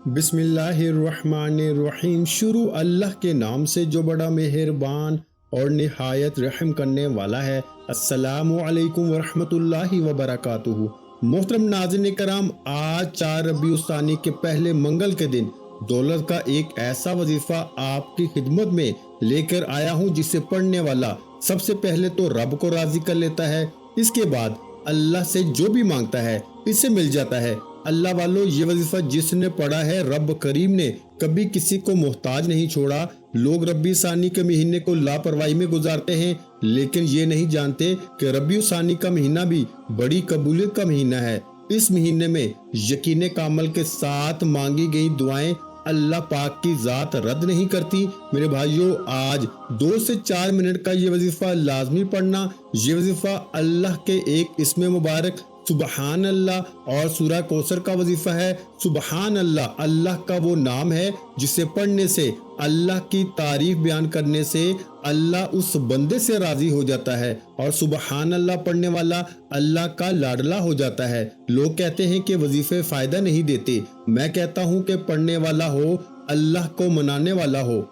बिस्मिल्लाहिर्रहमानिर्रहीम। शुरू अल्लाह के नाम से जो बड़ा मेहरबान और निहायत रहम करने वाला है। अस्सलामु अलैकुम वरहमतुल्लाहि वबरकातुहू। मोहतरम नाज़रीन कराम, आज 4 रबीउल सानी के पहले मंगल के दिन दौलत का एक ऐसा वजीफा आपकी खिदमत में लेकर आया हूँ जिसे पढ़ने वाला सबसे पहले तो रब को राजी कर लेता है, इसके बाद अल्लाह से जो भी मांगता है इससे मिल जाता है। अल्लाह वालों, ये वजीफा जिसने पढ़ा है, रब करीम ने कभी किसी को मोहताज नहीं छोड़ा। लोग रबी सानी के महीने को लापरवाही में गुजारते हैं, लेकिन ये नहीं जानते कि रबी सानी का महीना भी बड़ी कबूलियत का महीना है। इस महीने में यकीन कामल के साथ मांगी गई दुआएं अल्लाह पाक की जात रद्द नहीं करती। मेरे भाइयों, आज 2 से 4 मिनट का ये वजीफा लाजमी पढ़ना। ये वजीफा अल्लाह के एक इस्म मुबारक सुबहान अल्लाह और सूरह कौसर का वजीफा है। सुबहान अल्लाह अल्लाह का वो नाम है जिसे पढ़ने से, अल्लाह की तारीफ बयान करने से अल्लाह उस बंदे से राजी हो जाता है, और सुबहान अल्लाह पढ़ने वाला अल्लाह का लाडला हो जाता है। लोग कहते हैं कि वजीफे फायदा नहीं देते, मैं कहता हूँ कि पढ़ने वाला हो, अल्लाह को मनाने वाला हो।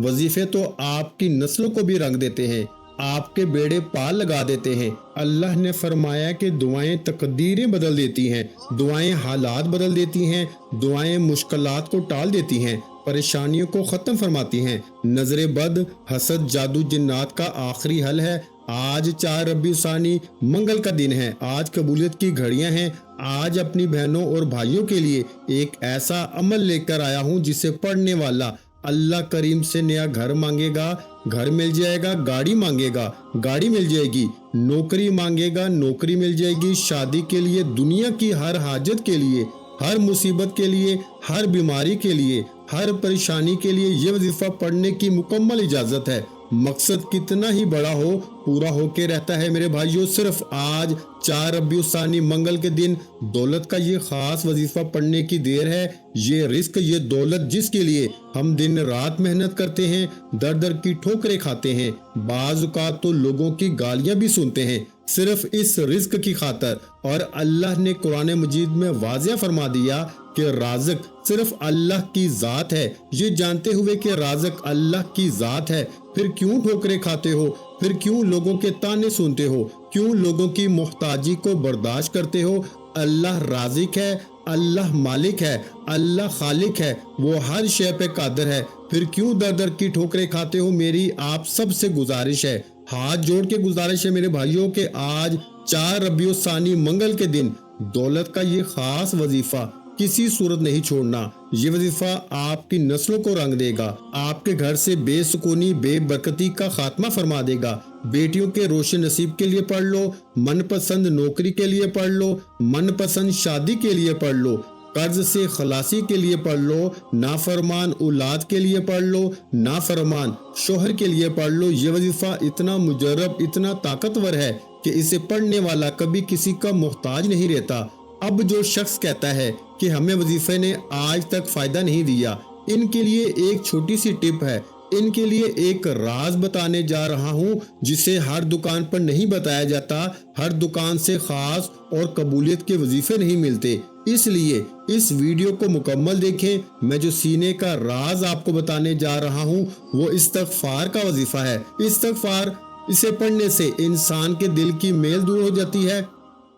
वजीफे तो आपकी नस्लों को भी रंग देते हैं, आपके बेड़े पार लगा देते हैं। अल्लाह ने फरमाया कि दुआएं तकदीरें बदल देती हैं, दुआएं हालात बदल देती हैं, दुआएं मुश्किलात को टाल देती हैं, परेशानियों को ख़त्म फरमाती हैं। नजरे बद, हसद, जादू, जिन्नात का आखिरी हल है। आज 4 रबीउल सानी मंगल का दिन है, आज कबूलियत की घड़ियां हैं। आज अपनी बहनों और भाइयों के लिए एक ऐसा अमल लेकर आया हूँ जिसे पढ़ने वाला अल्लाह करीम से नया घर मांगेगा, घर मिल जाएगा। गाड़ी मांगेगा, गाड़ी मिल जाएगी। नौकरी मांगेगा, नौकरी मिल जाएगी। शादी के लिए, दुनिया की हर हाजत के लिए, हर मुसीबत के लिए, हर बीमारी के लिए, हर परेशानी के लिए ये वजीफा पढ़ने की मुकम्मल इजाजत है। मकसद कितना ही बड़ा हो, पूरा होके रहता है। मेरे भाइयों, सिर्फ आज 4 रबीउल सानी मंगल के दिन दौलत का ये खास वजीफा पढ़ने की देर है। ये रिस्क, ये दौलत जिसके लिए हम दिन रात मेहनत करते हैं, दर दर की ठोकरें खाते हैं, बाज़ औक़ात तो लोगों की गालियां भी सुनते हैं सिर्फ इस रिस्क की खातर। और अल्लाह ने कुरान मजीद में वाज़िया फरमा दिया कि राज़िक सिर्फ अल्लाह की ज़ात है। ये जानते हुए कि राज़िक अल्लाह की ज़ात है, फिर क्यों ठोकरें खाते हो, फिर क्यों लोगों के ताने सुनते हो, क्यों लोगों की मोहताजी को बर्दाश्त करते हो। अल्लाह राज़िक है, अल्लाह मालिक है, अल्लाह खालिक है, वो हर शय पे कादिर है, फिर क्यों दर दर की ठोकरें खाते हो। मेरी आप सब से गुजारिश है, हाथ जोड़ के गुजारिश है मेरे भाइयों के आज 4 रबीउल सानी मंगल के दिन दौलत का ये खास वजीफा किसी सूरत नहीं छोड़ना। ये वजीफा आपकी नस्लों को रंग देगा, आपके घर से बेसुकूनी, बेबरकती का खात्मा फरमा देगा। बेटियों के रोशन नसीब के लिए पढ़ लो, मनपसंद नौकरी के लिए पढ़ लो, मनपसंद शादी के लिए पढ़ लो, कर्ज से खलासी के लिए पढ़ लो, नाफरमान औलाद के लिए पढ़ लो, नाफरमान शोहर के लिए पढ़ लो। ये वजीफा इतना मुजर्रब, इतना ताकतवर है कि इसे पढ़ने वाला कभी किसी का मोहताज नहीं रहता। अब जो शख्स कहता है कि हमें वजीफे ने आज तक फायदा नहीं दिया, इनके लिए एक छोटी सी टिप है, इनके लिए एक राज बताने जा रहा हूँ जिसे हर दुकान पर नहीं बताया जाता। हर दुकान से खास और कबूलियत के वजीफे नहीं मिलते, इसलिए इस वीडियो को मुकम्मल देखें। मैं जो सीने का राज आपको बताने जा रहा हूँ वो इस्तगफार का वजीफा है। इस्तगफार, इसे पढ़ने से इंसान के दिल की मेल दूर हो जाती है।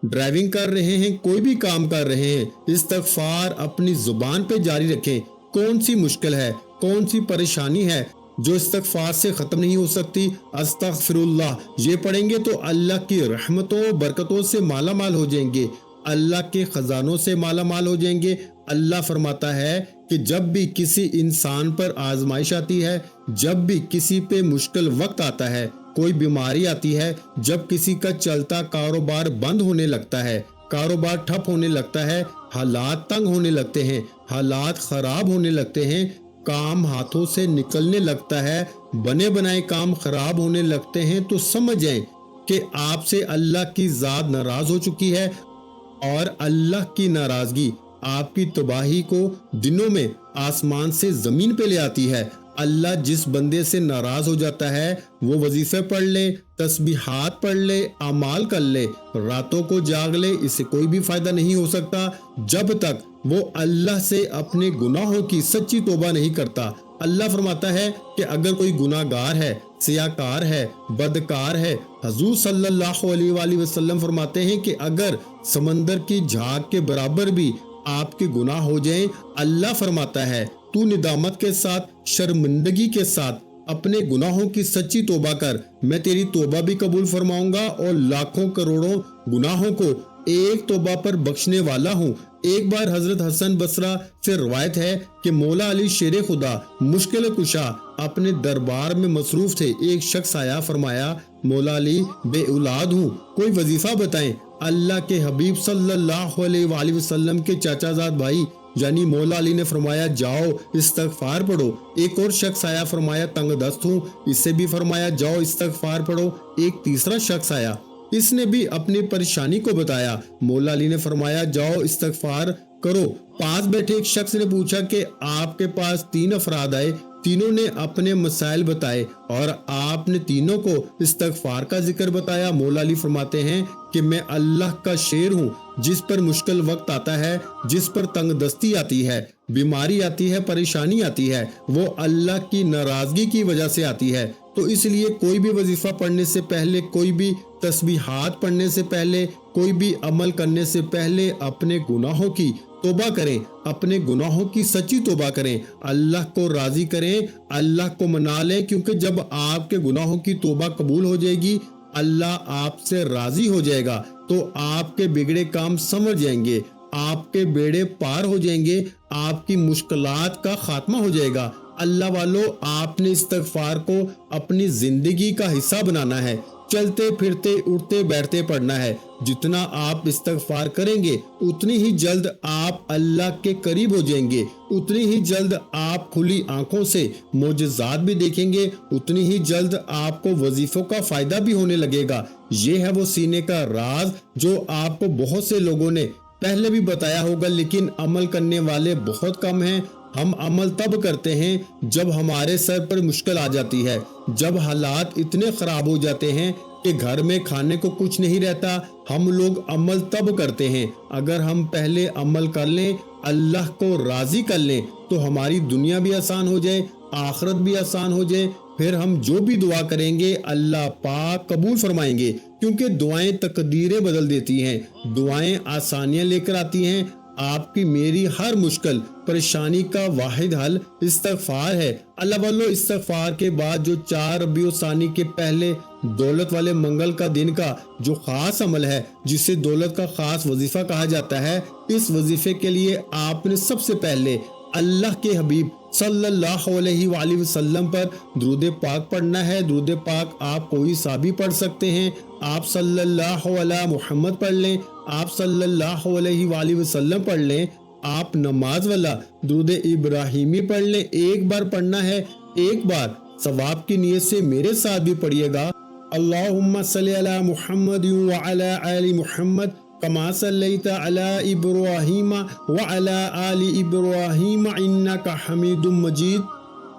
ड्राइविंग कर रहे हैं, कोई भी काम कर रहे हैं, इस्तगफार अपनी जुबान पे जारी रखें। कौन सी मुश्किल है, कौन सी परेशानी है जो इस्तगफार से खत्म नहीं हो सकती। अस्तगफिरुल्लाह ये पढ़ेंगे तो अल्लाह की रहमतों बरकतों से माला माल हो जाएंगे, अल्लाह के खजानों से माला माल हो जाएंगे। अल्लाह फरमाता है कि जब भी किसी इंसान पर आजमाइश आती है, जब भी किसी पे मुश्किल वक्त आता है, कोई बीमारी आती है, जब किसी का चलता कारोबार बंद होने लगता है, कारोबार ठप होने लगता है, हालात तंग होने लगते हैं, हालात खराब होने लगते हैं, काम हाथों से निकलने लगता है, बने बनाए काम खराब होने लगते हैं, तो समझ जाएं कि आपसे अल्लाह की ज़ात नाराज हो चुकी है, और अल्लाह की नाराजगी आपकी तबाही को दिनों में आसमान से जमीन पे ले आती है। अल्लाह जिस बंदे से नाराज हो जाता है वो वजीफे पढ़ ले, तस्बीहात पढ़ ले, अमाल कर ले, रातों को जाग ले, इससे कोई भी फायदा नहीं हो सकता जब तक وہ اللہ سے اپنے گناہوں کی سچی توبہ نہیں کرتا۔ اللہ فرماتا ہے کہ اگر کوئی گناہ گار ہے، سیاکار ہے، بدکار ہے، حضور صلی اللہ علیہ وآلہ وسلم فرماتے ہیں کہ اگر سمندر کی جھاگ کے برابر بھی آپ کے گناہ ہو جائیں، اللہ فرماتا ہے تو ندامت کے ساتھ، شرمندگی کے ساتھ اپنے گناہوں کی سچی توبہ کر، میں تیری توبہ بھی قبول فرماؤں گا اور لاکھوں کروڑوں گناہوں کو ایک توبہ پر بخشنے والا ہوں۔ ایک بار حضرت حسن بصرہ سے روایت ہے کہ مولا علی شیر خدا مشکل کشا اپنے دربار میں مصروف تھے۔ ایک شخص آیا، فرمایا مولا علی بے اولاد ہوں، کوئی وظیفہ بتائیں۔ اللہ کے حبیب صلی اللہ علیہ وآلہ وسلم کے چاچا زاد بھائی یعنی مولا علی نے فرمایا جاؤ استغفار پڑھو۔ ایک اور شخص آیا، فرمایا تنگ دست ہوں، اسے بھی فرمایا جاؤ استغفار پڑھو۔ ایک تیسرا شخص آیا، اس نے بھی اپنی پریشانی کو بتایا، مولا علی نے فرمایا جاؤ استغفار کرو۔ پاس بیٹھے ایک شخص نے پوچھا کہ آپ کے پاس 3 افراد آئے، تینوں نے اپنے مسائل بتائے اور آپ نے تینوں کو استغفار کا ذکر بتایا۔ مولا علی فرماتے ہیں کہ میں اللہ کا شیر ہوں، جس پر مشکل وقت آتا ہے، جس پر تنگ دستی آتی ہے، بیماری آتی ہے، پریشانی آتی ہے، وہ اللہ کی ناراضگی کی وجہ سے آتی ہے۔ تو اس لیے کوئی بھی وظیفہ پڑھنے سے پہلے، کوئی بھی تسبیحات پڑھنے سے پہلے، کوئی بھی عمل کرنے سے پہلے اپنے گناہوں کی توبہ کریں، اپنے گناہوں کی سچی توبہ کریں، اللہ کو راضی کریں، اللہ کو منا لیں، کیونکہ جب آپ کے گناہوں کی توبہ قبول ہو جائے گی، اللہ آپ سے راضی ہو جائے گا، تو آپ کے بگڑے کام سنور جائیں گے، آپ کے بیڑے پار ہو جائیں گے، آپ کی مشکلات کا خاتمہ ہو جائے گا۔ اللہ والو، آپ نے استغفار کو اپنی زندگی کا حصہ بنانا ہے، چلتے پھرتے اٹھتے بیٹھتے پڑھنا ہے۔ جتنا آپ استغفار کریں گے اتنی ہی جلد آپ اللہ کے قریب ہو جائیں گے، اتنی ہی جلد آپ کھلی آنکھوں سے معجزات بھی دیکھیں گے، اتنی ہی جلد آپ کو وظیفوں کا فائدہ بھی ہونے لگے گا۔ یہ ہے وہ سینے کا راز جو آپ کو بہت سے لوگوں نے پہلے بھی بتایا ہوگا، لیکن عمل کرنے والے بہت کم ہیں۔ ہم عمل تب کرتے ہیں جب ہمارے سر پر مشکل آ جاتی ہے، جب حالات اتنے خراب ہو جاتے ہیں کہ گھر میں کھانے کو کچھ نہیں رہتا، ہم لوگ عمل تب کرتے ہیں۔ اگر ہم پہلے عمل کر لیں، اللہ کو راضی کر لیں، تو ہماری دنیا بھی آسان ہو جائے، آخرت بھی آسان ہو جائے، پھر ہم جو بھی دعا کریں گے اللہ پاک قبول فرمائیں گے، کیونکہ دعائیں تقدیریں بدل دیتی ہیں، دعائیں آسانیاں لے کر آتی ہیں۔ آپ کی میری ہر مشکل پریشانی کا واحد حل استغفار ہے۔ اللہ والو، استغفار کے بعد جو 4 ربیع الثانی کے پہلے دولت والے منگل کا دن کا جو خاص عمل ہے، جسے دولت کا خاص وظیفہ کہا جاتا ہے، اس وظیفے کے لیے آپ نے سب سے پہلے اللہ کے حبیب صلی اللہ علیہ وآلہ وسلم پر درود پاک پڑھنا ہے۔ درود پاک آپ کوئی سا بھی پڑھ سکتے ہیں، آپ صلی اللہ علیہ محمد پڑھ لیں، آپ صلی اللہ علیہ وآلہ وسلم پڑھ لیں، آپ نماز والا درود ابراہیمی پڑھ لیں۔ ایک بار پڑھنا ہے، ایک بار ثواب کی نیت سے میرے ساتھ بھی پڑھیے گا۔ اللہم صلی علی محمد وعلی آل محمد کما صلیت علی ابراہیم وعلی آل ابراہیم انک حمید مجید۔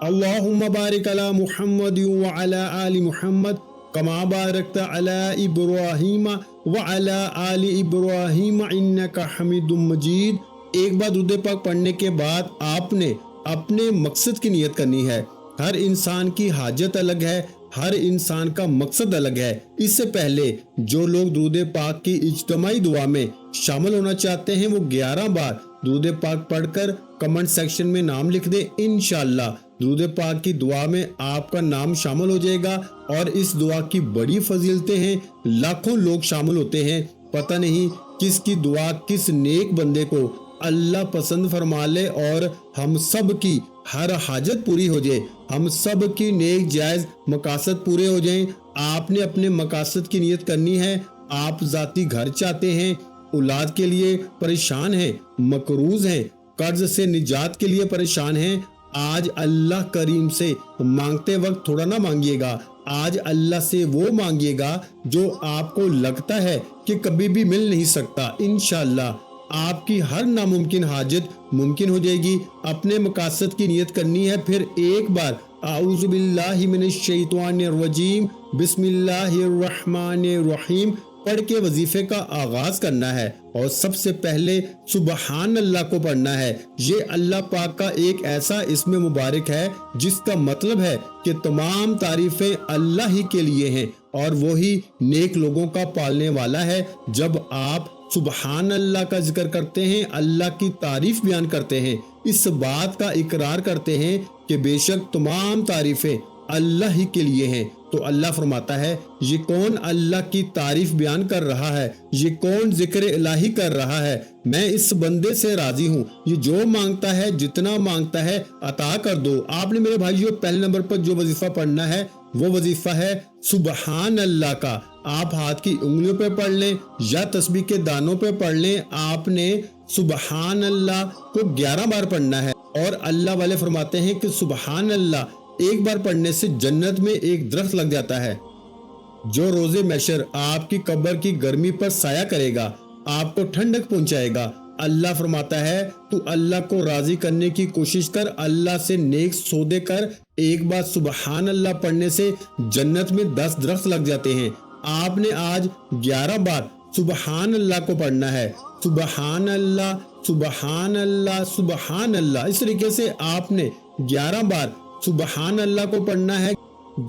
اللہم بارک علی محمد وعلی آل محمد کما بارکت علی ابراہیم وعلی آل ابراہیم انک حمید مجید۔ ایک بار درود پاک پڑھنے کے بعد آپ نے اپنے مقصد کی نیت کرنی ہے۔ ہر انسان کی حاجت الگ ہے، ہر انسان کا مقصد الگ ہے۔ اس سے پہلے جو لوگ درود پاک کی اجتماعی دعا میں شامل ہونا چاہتے ہیں، وہ 11 بار درود پاک پڑھ کر کمنٹ سیکشن میں نام لکھ دیں۔ انشاءاللہ درود پاک کی دعا میں آپ کا نام شامل ہو جائے گا، اور اس دعا کی بڑی فضیلتیں ہیں، لاکھوں لوگ شامل ہوتے ہیں، پتہ نہیں کس کی دعا کس نیک بندے کو اللہ پسند فرما لے اور ہم سب کی ہر حاجت پوری ہو جائے، ہم سب کی نیک جائز مقاصد پورے ہو جائیں۔ آپ نے اپنے مقاصد کی نیت کرنی ہے۔ آپ ذاتی گھر چاہتے ہیں، اولاد کے لیے پریشان ہیں، مقروض ہیں، قرض سے نجات کے لیے پریشان ہیں، آج اللہ کریم سے مانگتے وقت تھوڑا نہ مانگیے گا، آج اللہ سے وہ مانگیے گا جو آپ کو لگتا ہے کہ کبھی بھی مل نہیں سکتا۔ انشاءاللہ آپ کی ہر ناممکن حاجت ممکن ہو جائے گی۔ اپنے مقاصد کی نیت کرنی ہے، پھر ایک بار اعوذ باللہ من الشیطان الرجیم بسم اللہ الرحمن الرحیم پڑھ کے وظیفے کا آغاز کرنا ہے اور سب سے پہلے سبحان اللہ کو پڑھنا ہے۔ یہ اللہ پاک کا ایک ایسا اسم مبارک ہے جس کا مطلب ہے کہ تمام تعریفیں اللہ ہی کے لیے ہیں اور وہی نیک لوگوں کا پالنے والا ہے۔ جب آپ سبحان اللہ کا ذکر کرتے ہیں، اللہ کی تعریف بیان کرتے ہیں، اس بات کا اقرار کرتے ہیں کہ بے شک تمام تعریفیں اللہ ہی کے لیے ہیں، تو اللہ فرماتا ہے یہ کون اللہ کی تعریف بیان کر رہا ہے، یہ کون ذکر الہی کر رہا ہے، میں اس بندے سے راضی ہوں، یہ جو مانگتا ہے جتنا مانگتا ہے عطا کر دو۔ آپ نے میرے بھائیو پہلے نمبر پر جو وظیفہ پڑھنا ہے وہ وظیفہ ہے سبحان اللہ کا۔ آپ ہاتھ کی انگلیوں پہ پڑھ لیں یا تسبیح کے دانوں پہ پڑھ لیں، آپ نے سبحان اللہ کو 11 بار پڑھنا ہے، اور اللہ والے فرماتے ہیں کہ سبحان اللہ ایک بار پڑھنے سے جنت میں ایک درخت لگ جاتا ہے جو روز محشر آپ کی قبر کی گرمی پر سایہ کرے گا، آپ کو ٹھنڈک پہنچائے گا۔ اللہ فرماتا ہے تو اللہ کو راضی کرنے کی کوشش کر، اللہ سے نیک سودے کر، ایک بار سبحان اللہ پڑھنے سے جنت میں 10 درخت لگ جاتے ہیں۔ آپ نے آج 11 بار سبحان اللہ کو پڑھنا ہے، سبحان اللہ سبحان اللہ سبحان اللہ۔ اس طریقے سے آپ نے 11 بار سبحان اللہ کو پڑھنا ہے۔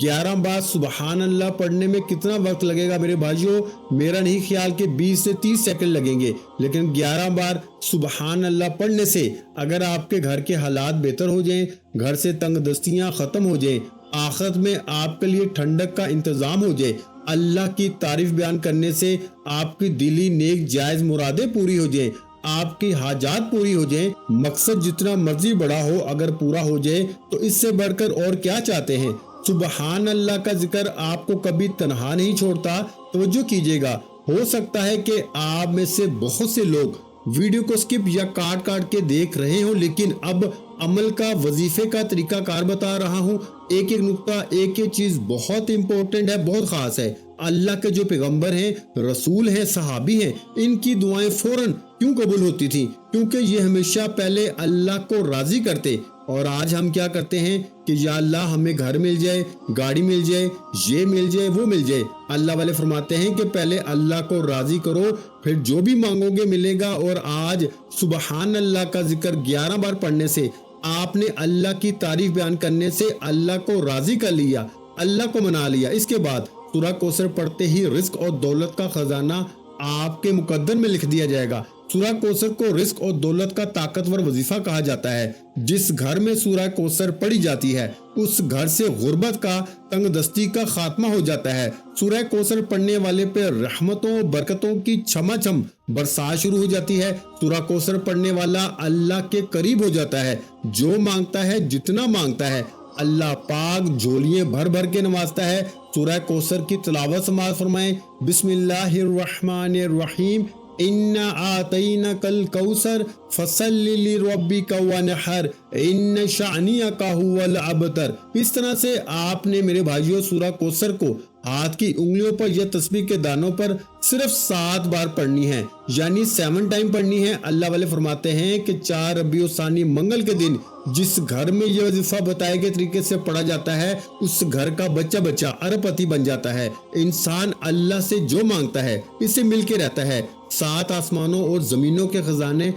11 بار سبحان اللہ پڑھنے میں کتنا وقت لگے گا میرے بھائیوں؟ میرا نہیں خیال کہ 20 سے 30 سیکنڈ لگیں گے، لیکن 11 بار سبحان اللہ پڑھنے سے اگر آپ کے گھر کے حالات بہتر ہو جائیں، گھر سے تنگ دستیاں ختم ہو جائیں، آخرت میں آپ کے لیے ٹھنڈک کا انتظام ہو جائے، اللہ کی تعریف بیان کرنے سے آپ کی دلی نیک جائز مرادیں پوری ہو جائیں، آپ کی حاجات پوری ہو جائیں، مقصد جتنا مرضی بڑا ہو اگر پورا ہو جائے تو اس سے بڑھ کر اور کیا چاہتے ہیں؟ سبحان اللہ کا ذکر آپ کو کبھی تنہا نہیں چھوڑتا۔ توجہ کیجئے گا، ہو سکتا ہے کہ آپ میں سے بہت سے لوگ ویڈیو کو سکپ یا کاٹ کے دیکھ رہے ہوں، لیکن اب عمل کا وظیفے کا طریقہ کار بتا رہا ہوں۔ ایک ایک نقطہ، ایک ایک چیز بہت امپورٹنٹ ہے، بہت خاص ہے۔ اللہ کے جو پیغمبر ہیں، رسول ہیں، صحابی ہیں، ان کی دعائیں فوراً کیوں قبول ہوتی تھی؟ کیونکہ یہ ہمیشہ پہلے اللہ کو راضی کرتے، اور آج ہم کیا کرتے ہیں کہ یا اللہ ہمیں گھر مل جائے، گاڑی مل جائے، یہ مل جائے، وہ مل جائے۔ اللہ والے فرماتے ہیں کہ پہلے اللہ کو راضی کرو، پھر جو بھی مانگو گے ملے گا۔ اور آج سبحان اللہ کا ذکر 11 بار پڑھنے سے، آپ نے اللہ کی تعریف بیان کرنے سے اللہ کو راضی کر لیا، اللہ کو منا لیا۔ اس کے بعد سورہ کوثر پڑھتے ہی رزق اور دولت کا خزانہ آپ کے مقدر میں لکھ دیا جائے گا۔ سورہ کوثر کو رزق اور دولت کا طاقتور وظیفہ کہا جاتا ہے۔ جس گھر میں سورہ کوثر پڑھی جاتی ہے اس گھر سے غربت کا، تنگ دستی کا خاتمہ ہو جاتا ہے۔ سورہ کوثر پڑھنے والے پہ رحمتوں برکتوں کی چھما چھم برسات شروع ہو جاتی ہے۔ سورہ کوثر پڑھنے والا اللہ کے قریب ہو جاتا ہے، جو مانگتا ہے جتنا مانگتا ہے اللہ پاک جھولیاں بھر بھر کے نوازتا ہے۔ سورہ کوثر کی تلاوت سماعت فرمائیں۔ بسم اللہ الرحمن الرحیم، اِنَّا آتَيْنَكَ الْكَوْثَرَ فَصَلِّ لِرَبِّكَ وَانْحَرْ إِنَّ شَانِئَكَ هُوَ الْأَبْتَرُ۔ اس طرح سے آپ نے میرے بھائیوں سورہ کوثر کو ہاتھ کی انگلیوں پر یا تسبیح کے دانوں پر صرف 7 بار پڑھنی ہے، یعنی 7 ٹائم پڑھنی ہے۔ اللہ والے فرماتے ہیں کہ 4 ربیع الثانی منگل کے دن جس گھر میں یہ وظیفہ بتائے گئے طریقے سے پڑھا جاتا ہے، اس گھر کا بچہ ارب پتی بن جاتا ہے۔ انسان اللہ سے جو مانگتا ہے اس سے مل کے رہتا ہے۔ 7 آسمانوں اور زمینوں کے خزانے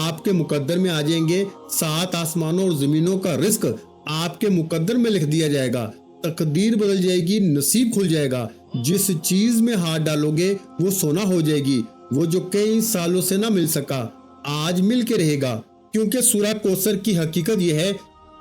آپ کے مقدر میں آ جائیں گے۔ 7 آسمانوں اور زمینوں کا رزق آپ کے مقدر میں لکھ دیا جائے گا، تقدیر بدل جائے گی، نصیب کھل جائے گا۔ جس چیز میں ہاتھ ڈالو گے وہ سونا ہو جائے گی، وہ جو کئی سالوں سے نہ مل سکا آج مل کے رہے گا۔ کیونکہ سورہ کوثر کی حقیقت یہ ہے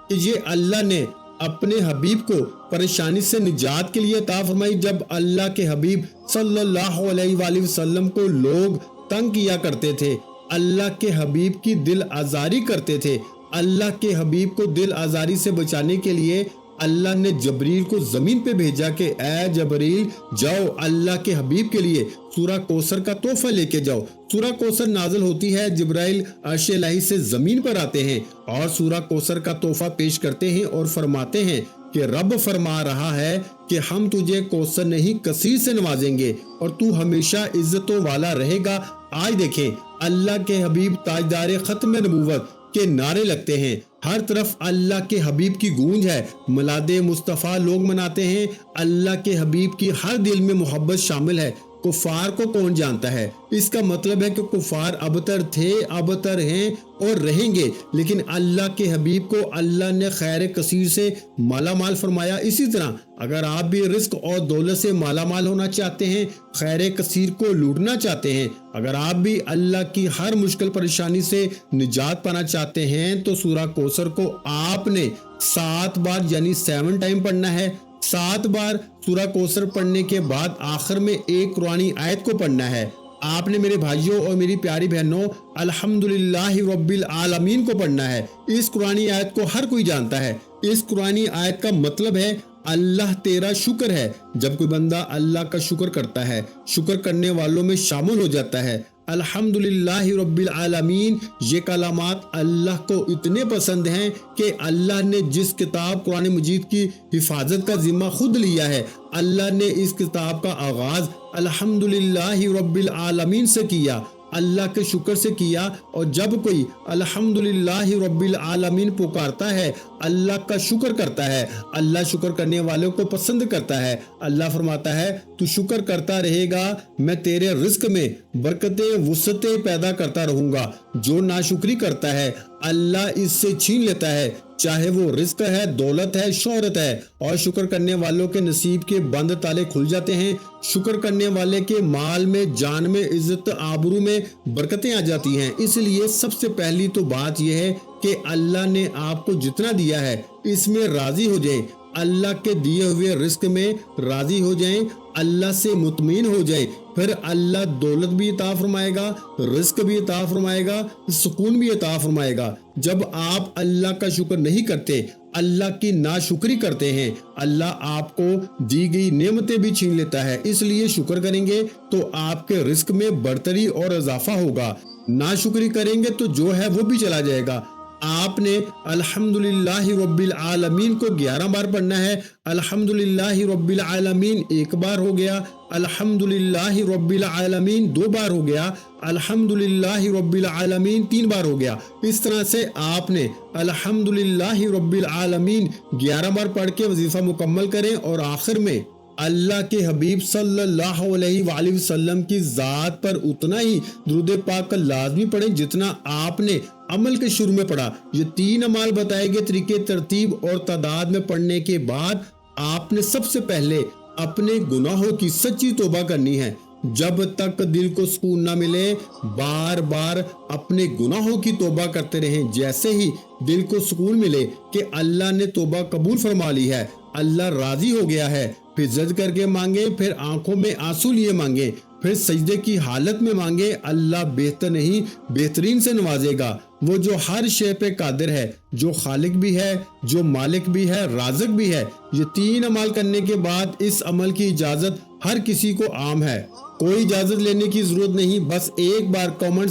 کہ یہ اللہ نے اپنے حبیب کو پریشانی سے نجات کے لیے عطا فرمائی۔ جب اللہ کے حبیب صلی اللہ علیہ وآلہ وسلم کو لوگ تنگ کیا کرتے تھے، اللہ کے حبیب کی دل آزاری کرتے تھے، اللہ کے حبیب کو دل آزاری سے بچانے کے لیے اللہ نے جبریل کو زمین پہ بھیجا کہ اے جبریل جاؤ اللہ کے حبیب کے لیے سورہ کوثر کا تحفہ لے کے جاؤ۔ سورہ کوثر نازل ہوتی ہے، جبرائیل عرش الہی سے زمین پر آتے ہیں اور سورہ کوثر کا تحفہ پیش کرتے ہیں اور فرماتے ہیں کہ رب فرما رہا ہے کہ ہم تجھے کوثر نہیں کثیر سے نوازیں گے اور تو ہمیشہ عزتوں والا رہے گا۔ آج دیکھیں اللہ کے حبیب تاجدار ختم نبوت کے نعرے لگتے ہیں، ہر طرف اللہ کے حبیب کی گونج ہے، میلاد مصطفیٰ لوگ مناتے ہیں، اللہ کے حبیب کی ہر دل میں محبت شامل ہے۔ कुफार को कौन जानता है। इसका मतलब है कि कुफार अबतर थे, अबतर हैं और रहेंगे, लेकिन अल्लाह के हबीब को अल्लाह ने खैर कसीर से माला माल फरमाया। इसी तरह अगर आप भी रिस्क और दौलत से माला माल होना चाहते हैं, खैर कसीर को लूटना चाहते हैं, अगर आप भी अल्लाह की हर मुश्किल परेशानी से निजात पाना चाहते हैं, तो सूरह कौसर को आपने 7 बार यानी 7 टाइम पढ़ना है। 7 बार सूरह कौसर पढ़ने के बाद आखिर में एक कुरानी आयत को पढ़ना है। आपने मेरे भाइयों और मेरी प्यारी बहनों अल्हम्दुलिल्लाहि रब्बिल आलमीन को पढ़ना है। इस कुरानी आयत को हर कोई जानता है। इस कुरानी आयत का मतलब है अल्लाह तेरा शुक्र है। जब कोई बंदा अल्लाह का शुक्र करता है, शुक्र करने वालों में शामिल हो जाता है। अल्हम्दुलिल्लाहि रब्बिल आलमीन ये कलामात अल्लाह को इतने पसंद हैं कि अल्लाह ने जिस किताब कुरान मजीद की हिफाजत का जिम्मा खुद लिया है, अल्लाह ने इस किताब का आगाज अल्हम्दुलिल्लाहि रब्बिल आलमीन से किया, अल्लाह के शुक्र से किया। और जब कोई अल्हम्दुलिल्लाहि रब्बिल आलमीन पुकारता है, अल्लाह का शुक्र करता है, अल्लाह शुक्र करने वालों को पसंद करता है। अल्लाह फरमाता है तू शुक्र करता रहेगा, मैं तेरे रिस्क में बरकतें वुसअतें पैदा करता रहूंगा। जो नाशुक्री करता है अल्लाह इससे छीन लेता है, चाहे वो रिस्क है, दौलत है, शोहरत है। और शुक्र करने वालों के नसीब के बंद ताले खुल जाते हैं। शुक्र करने वाले के माल में, जान में, इज्जत आबरू में बरकतें आ जाती हैं। इसलिए सबसे पहली तो बात यह है कि अल्लाह ने आपको जितना दिया है इसमें राजी हो जाएं। अल्लाह के दिए हुए रिस्क में राजी हो जाएं, अल्लाह से मुतमईन हो जाएं। फिर अल्लाह दौलत भी अता फरमाएगा, रिस्क भी अता फरमाएगा, सुकून भी अता फरमाएगा। जब आप अल्लाह का शुक्र नहीं करते, अल्लाह की नाशुक्री करते हैं, अल्लाह आपको दी गई नेमतें भी छीन लेता है। इसलिए शुक्र करेंगे तो आपके रिस्क में बढ़तरी और इजाफा होगा। नाशुक्री करेंगे तो जो है वो भी चला जाएगा। आपने अल्हम्दुलिल्लाहि रब्बिल आलमीन को 11 बार पढ़ना है। अल्हम्दुलिल्लाहि रब्बिल आलमीन 1 बार हो गया, अल्हम्दुलिल्लाहि रब्बिल आलमीन 2 बार हो गया, अल्हम्दुलिल्लाहि रब्बिल आलमीन 3 बार हो गया। इस तरह से आपने अल्हम्दुलिल्लाहि रब्बिल आलमीन 11 बार पढ़ के वजीफा मुकम्मल करें और आखिर में अल्लाह के हबीब सल्लल्लाहु अलैहि वसल्लम की जात पर उतना ही दुरूद पाक का लाजमी पढ़ें जितना आपने अमल के शुरू में पढ़ा। ये 3 अमाल बताए गए तरीके, तरतीब और तादाद में पढ़ने के बाद आपने सबसे पहले अपने गुनाहों की सच्ची तौबा करनी है। जब तक दिल को सुकून ना मिले, बार बार अपने गुनाहों की तौबा करते रहें। जैसे ही दिल को सुकून मिले कि अल्लाह ने तौबा कबूल फरमा ली है, अल्लाह राजी हो गया है, फिर जज करके मांगे, फिर आंखों में आंसू लिए मांगे, फिर सजदे की हालत में मांगे। अल्लाह बेहतर नहीं बेहतरीन से नवाजेगा। वो जो हर शे पे कादिर है, जो खालिक भी है, जो मालिक भी है, राज़िक भी है। ये 3 अमल करने के बाद इस अमल की इजाजत हर किसी को आम है। कोई इजाजत लेने की जरूरत नहीं। बस एक बार कमेंट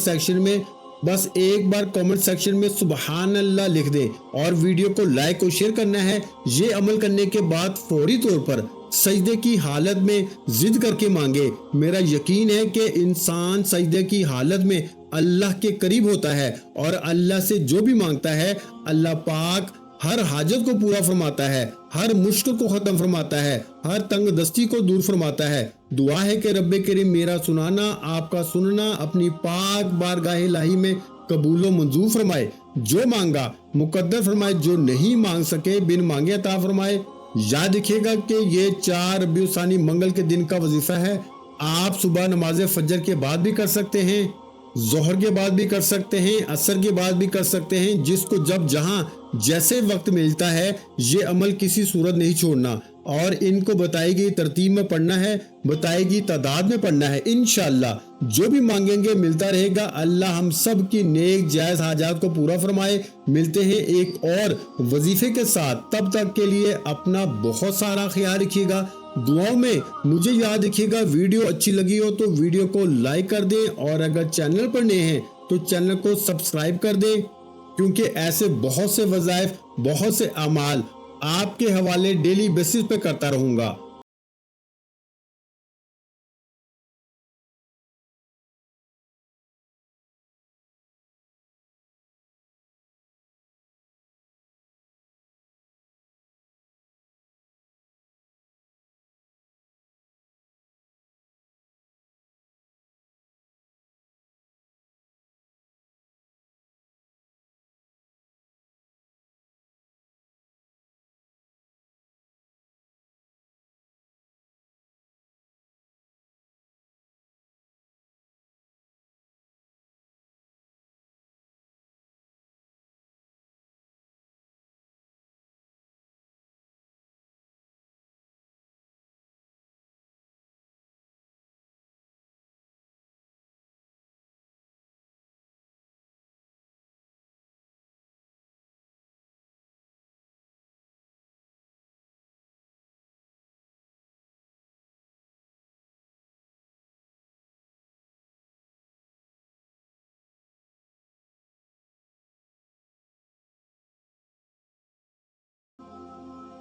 सेक्शन में सुबहान अल्लाह लिख दें और वीडियो को लाइक और शेयर करना है। ये अमल करने के बाद फौरी तौर पर सजदे की हालत में जिद करके मांगे। मेरा यकीन है कि इंसान सजदे की हालत में अल्लाह के करीब होता है और अल्लाह से जो भी मांगता है, अल्लाह पाक हर हाजत को पूरा फरमाता है, हर मुश्किल को खत्म फरमाता है, हर तंग दस्ती को दूर फरमाता है। दुआ है कि रब्बे करीम मेरा सुनाना, आपका सुनना अपनी पाक बारगाह इलाही में कबूलो मंजूर फरमाए। जो मांगा मुकद्दर फरमाए, जो नहीं मांग सके बिन मांगे अता फरमाए। याद रखिएगा कि ये 4 रबीउल सानी मंगल के दिन का वजीफा है। आप सुबह नमाज फजर के बाद भी कर सकते हैं, जोहर के बाद भी कर सकते हैं, असर के बाद भी कर सकते हैं। जिसको जब जहां जैसे वक्त मिलता है, ये अमल किसी सूरत नहीं छोड़ना और इनको बताई गई तरतीब में पढ़ना है, बताई गई तादाद में पढ़ना है। इंशाअल्लाह जो भी मांगेंगे मिलता रहेगा। अल्लाह हम सब की नेक जायज हाजात को पूरा फरमाए। मिलते हैं एक और वजीफे के साथ, तब तक के लिए अपना बहुत सारा ख्याल रखिएगा। दुआओं में मुझे याद रखिएगा। वीडियो अच्छी लगी हो तो वीडियो को लाइक कर दें और अगर चैनल पर नए हैं तो चैनल को सब्सक्राइब कर दें, क्योंकि ऐसे बहुत से वज़ाइफ, बहुत से अमाल आपके हवाले डेली बेसिस पे करता रहूंगा।